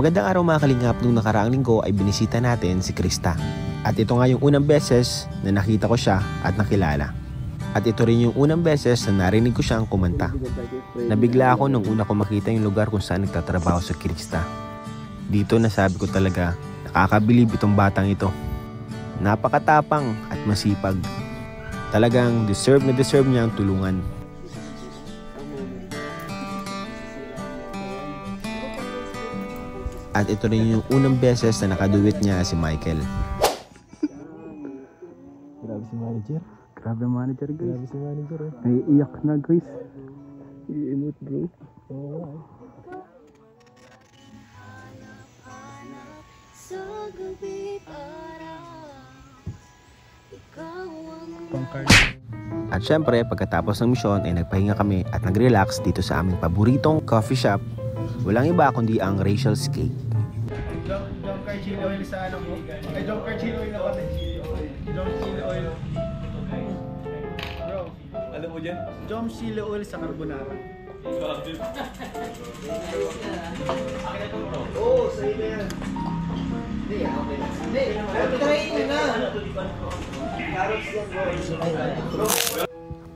Magandang araw mga kalingap. Nung nakaraang linggo ay binisita natin si Krista. At ito nga yung unang beses na nakita ko siya at nakilala. At ito rin yung unang beses na narinig ko siyang kumanta. Nabigla ako nung una ko makita yung lugar kung saan nagtatrabaho si Krista. Dito nasabi ko talaga, nakakabilib itong batang ito. Napakatapang at masipag. Talagang deserve niya ang tulungan. At ito rin yung unang beses na nakaduwit niya si Michael. Grabe si manager. Grabe ang manager, guys. Grabe si manager eh. Naiiyak na, guys. I-emote bro. Oo. Pangcard. At syempre, pagkatapos ng misyon ay nagpahinga kami at nag-relax dito sa aming paboritong coffee shop. Walang iba kundi ang Rachel's Cake. Jump car chili oil sa ano mo? Ay, jump car chili oil na pati. Jump chili oil. Bro, Alam mo dyan? jump chili oil sa carbonara. Oo, sa'yo na yan. Hindi, okay. Hindi, try nyo na. Carrots yan bro.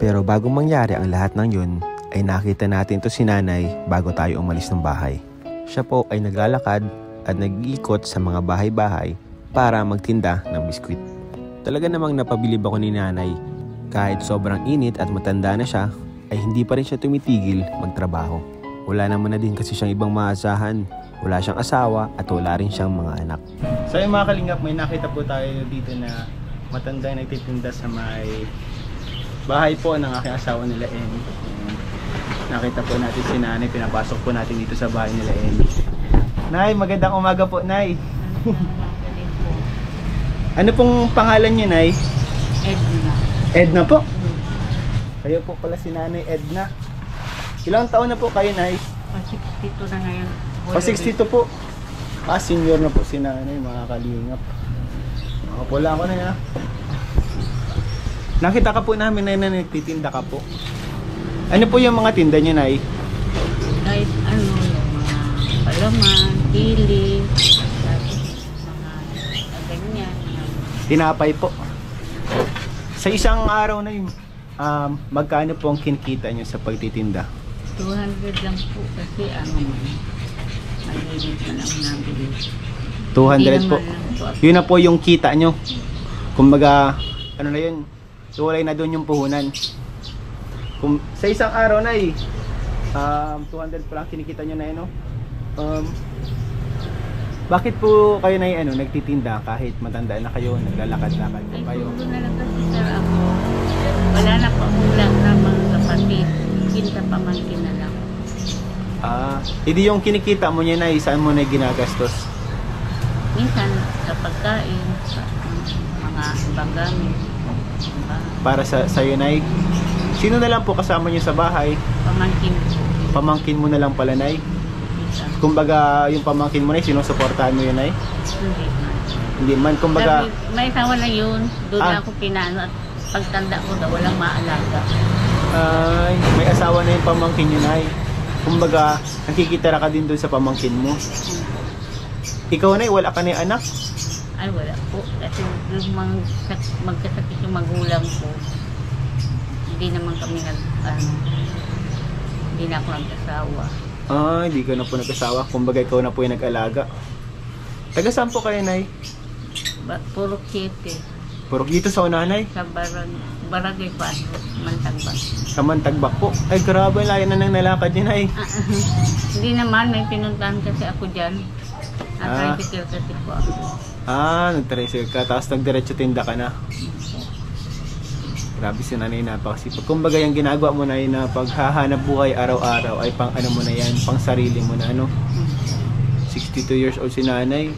Pero bago mangyari ang lahat ng yun, ay nakita natin to si nanay bago tayo umalis ng bahay. Siya po ay naglalakad at nag-iikot sa mga bahay-bahay para magtinda ng biskwit. Talaga namang napabilib ako ni nanay. Kahit sobrang init at matanda na siya, ay hindi pa rin siya tumitigil magtrabaho. Wala naman na din kasi siyang ibang maasahan. Wala siyang asawa at wala rin siyang mga anak. So yung mga kalingap, may nakita po tayo dito na matanda na nagtitinda sa may bahay po ng aking asawa nila Amy. Nakita po natin si nanay, pinapasok po natin dito sa bahay nila Amy. Nay, magandang umaga po, Nay. Ano pong pangalan niyo, Nay? Edna. Edna po? Kayo po pala si Nanay Edna. Ilang taon na po kayo, Nay? 62 na ngayon. O 62 po. Senior na po si Nanay, mga kalingap. Makapula ako na ya. Nakita ka po namin na nagtitinda ka po. Ano po yung mga tinda niyo, Nay? Kahit ano, yung mga palaman, pili, mga ganyan. Tinapay po. Sa isang araw na yung magkano po ang kinikita niyo sa pagtitinda? 200 lang po kasi ano man. Malinis na lang nabili. 200 po. Yun na po yung kita nyo. Kumbaga, ano na yun, tuwalay na doon yung puhunan. Sa isang araw na 200 pa lang kinikita nyo na yun, no? Bakit po kayo na nagtitinda kahit matanda na kayo, naglalakad-lakad po Ay, kayo? puro na lang kasi sir ako. Wala na pa ulang na mga kapatid. Kinta pamangkin na lang. Hindi yung kinikita mo niya na saan mo na ginagastos? Minsan sa pagkain, sa mga ibang gamit. Para sa sayo na sino na lang po kasama niyo sa bahay? Pamangkin po. Pamangkin mo na lang pala, Nay? Minsan. Kumbaga, yung pamangkin mo na sinusuportahan mo yun, Nay? Hindi man. Hindi man, kumbaga... May asawa na yun. Doon na ako pinano at pagtanda ko na walang maalaga. Ay, may asawa na yung pamangkin yun, Nay. Kumbaga, nakikitira ka din doon sa pamangkin mo. Ikaw, Nay, wala ka na yung anak? Ay wala po. Kasi yung magkasakit yung magulang ko. Hindi naman kami hindi na ako nag-asawa. Hindi ka na po nag-asawa. Kumbaga, ikaw na po yung nag-alaga. Taga saan po kayo, Nay? Puro Siete. Puro dito sa unanay? Sa Barangay Paso, Mantagbak. Sa Mantagbak po? Ay, grabe, layo na nang nalakad niya, Nay. Hindi naman, may pinuntahan kasi ako dyan. Tricycle kasi po ako. Nag-tricycle ka, tapos nagdiretso tinda ka na. Grabe si nanay, napakasipag. Kumbaga yung ginagawa mo na yun na paghahanap buhay araw-araw ay pang ano mo na yan, pang sarili mo na 62 years old si nanay.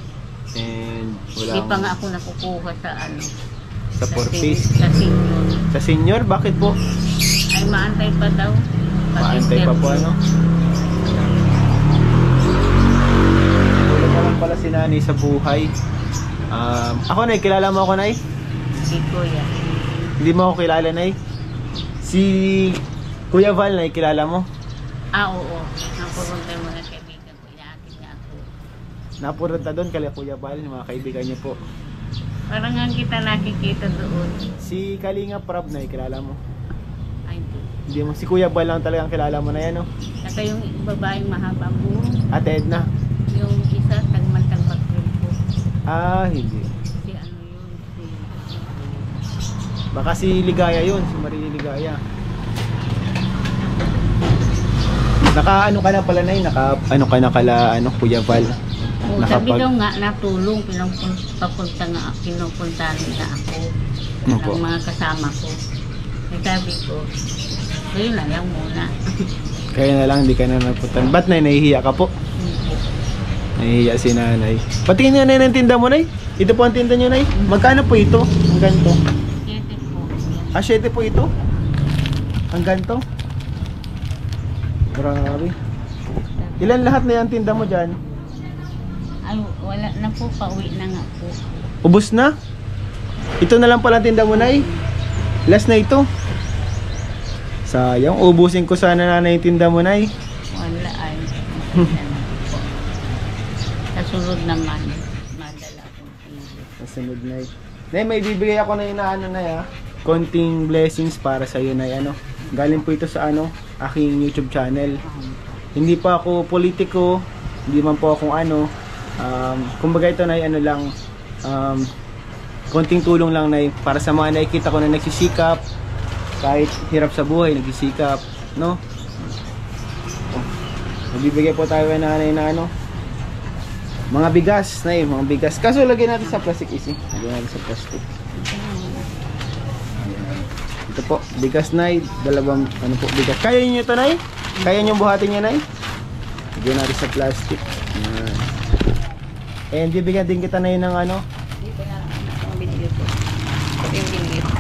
And wala. Hindi pa nga ako nakukuha sa sa Portis. Sa senior. Sa senior? Bakit po? Ay maantay pa daw. Maantay pa po Wala naman pala si nanay sa buhay. Ako, Nay, kilala mo ako, Nay? Si Kuya. Hindi mo ako kilala, Nay? Si Kuya Val, Nay, kilala mo? Oo. Napupunta mo na kaibigan ko. Inaakin nga ako. napunta doon kay Kuya Bal, mga kaibigan niyo po. Parang nga kita nakikita doon. Si Kalinga Prab na kilala mo. Ay, Hindi mo, si Kuya Bal lang talagang kilala mo na yan, no? saka yung babaeng mahaba buhok. Ate Edna. Yung isa, tagman-tagbak rin po. Hindi. Si ano yun, si... Baka si Ligaya yun, si Marie Ligaya. Naka ano ka na pala na yun, naka ano ka na kala Kuya Val. Oh, sabi daw nga natulong, pinupunta nga niya ako Opo. ng mga kasama ko. Ay sabi ko, yun na lang muna. Kaya na lang, hindi ka na napuntan. Ba't na nahihiya ka po? Nahihiya si nanay. Patingin nga na ng tinda mo, nay. Ito po ang tinda nyo, nay. Magkano po ito? Ang ganito. 7 po. 7 po ito? Ang ganito? Grabe. Ilan lahat na yung tinda mo dyan? Ay, wala na po, pauwi na nga po. Ubus na? Ito na lang pala ang tinda mo, nay. Last na ito. Sayang, ubusin ko sana na yung tinda mo, nay. Wala ay. Sa sunod naman, madala akong tingin. Nasunod, nay. Nay, may bibigay ako na inaano na ya. Konting blessings para sa iyo, nay. Galing po ito sa aking YouTube channel. Hindi pa ako politiko, hindi man po akong kumbaga ito na lang, konting tulong lang na para sa mga nakikita ko na nagsisikap, kahit hirap sa buhay, nagsisikap, no? Magbibigay po tayo na mga bigas, na mga bigas. Kaso lagyan natin sa plastic isi. Lagyan natin sa plastic. Ito po, bigas, nay. Dalawang bigas. Kaya niyo ito, nay? Kaya niyo buhatin niya, nay? Lagyan natin sa plastic. Ayan. And bibigyan din kita na yun ng Dito na lang ang binili ko. Ito yung binili ko.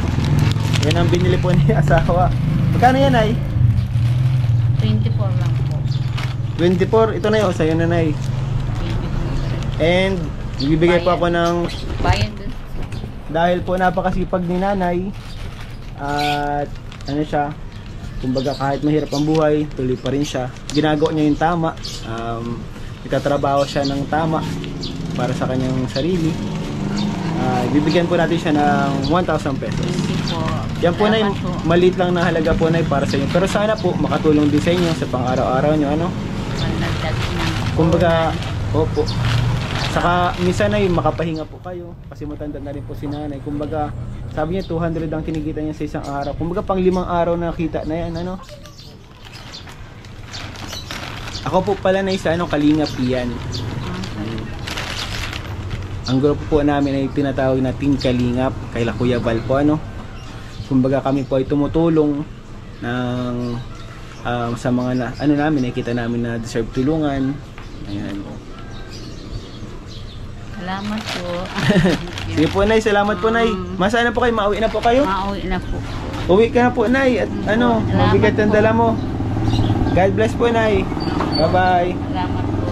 yan ang binili po ni asawa. Magkano yan, nay? 24 lang po. 24. Ito na yun. Sa'yo na, nay. 24. And bibigay po ako ng, Bayan dun. dahil po napakasipag ni nanay, at siya, kumbaga kahit mahirap ang buhay, tuloy pa rin siya. Ginagawa niya yung tama. Itatrabaho siya ng tama para sa kanyang sarili. Bibigyan po natin siya ng 1,000 pesos. Yan po, na maliit lang na halaga po, na para sa inyo. Pero sana po makatulong din sa inyo sa pang-araw-araw nyo. Kumbaga, opo. Saka minsan ay makapahinga po kayo kasi matanda na rin po si nanay. Kumbaga, sabi niya 200 ang kinikita niya sa isang araw. Kumbaga pang 5 araw na kita na yan, Ako po pala na isa Kalingap iyan. Ang grupo po namin ay tinatawag na Team Kalingap kay Kuya Val po, Kumbaga kami po ay tumutulong ng sa mga namin, nakita namin na deserve tulungan. Ayan. Salamat po. Sige po, nay. Salamat po, nay. Masana po kayo? Mauwi na po kayo? Mauwi na po. Uwi ka na po, nay. At mabigat ang dala mo. God bless po, nay. Bye-bye. Salamat po.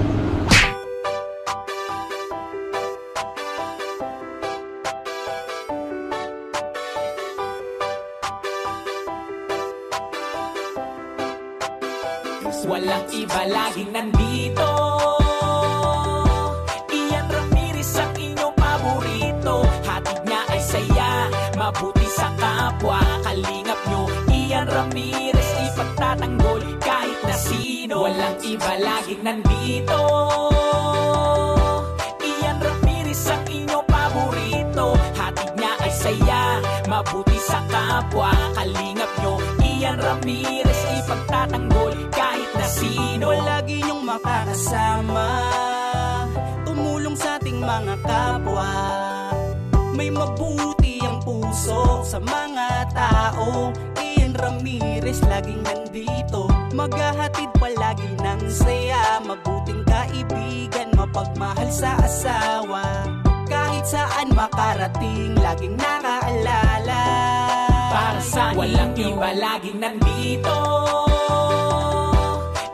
Walang iba, laging nandito. Ian Ramirez ang inyong paborito. Hatid niya ay saya, mabuti sa kapwa. Kalingap nyo, Ian Ramirez, ipagtatanggol kahit na sino. Walang iba, laging nandito. Ian Ramirez ang inyong paborito. Hatid niya ay saya, mabuti sa kapwa. Kalingap nyo, Ian Ramirez, ipagtatanggol kahit na sino. Palagi niyong makakasama, tumulong sa ating mga kapwa. May mabuti ang puso sa mga tao. Ian Ramirez laging nandito, maghahatid palagi ng saya. Mabuting kaibigan, mapagmahal sa asawa. Kahit saan makarating, laging nakaalala. Para sa walang iba, laging nandito.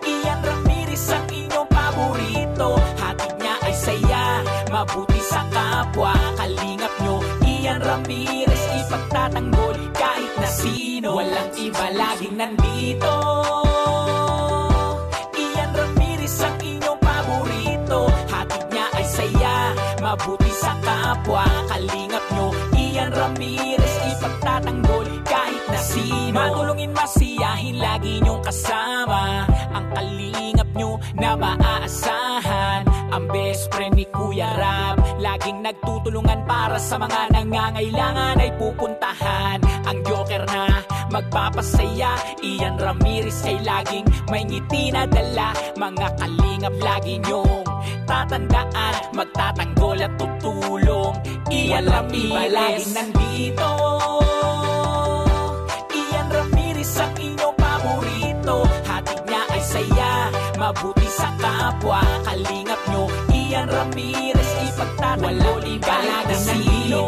Ian Ramirez ang inyong paborito. Hatid niya ay saya, mabuti sa kapwa. Kalingap nyo, Ian Ramirez, ipagtatanggol kahit na sino. Walang iba, laging nandito. Ian Ramirez ang inyong paborito. Hatid niya ay kasama, ang kalingap nyo na maaasahan. Ang best friend ni Kuya Rab, laging nagtutulungan para sa mga nangangailangan ay pupuntahan. Ang joker na magpapasaya, Ian Ramirez ay laging may ngiti na dala. Mga kalingap lagi nyong tatandaan, magtatanggol at tutulong. Ian Ramirez laging nandito. Ian Ramirez ang inyong paborito, hatid niya ay saya, mabuti sa kapwa. Kalingap nyo, Ian Ramirez, ipagtatanggol kahit na sino.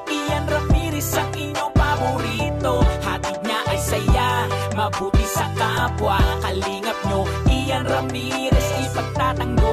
Ian Ramirez ang inyong paborito, hatid niya ay saya, mabuti sa kapwa. Kalingap nyo, Ian Ramirez, ipagtatanggol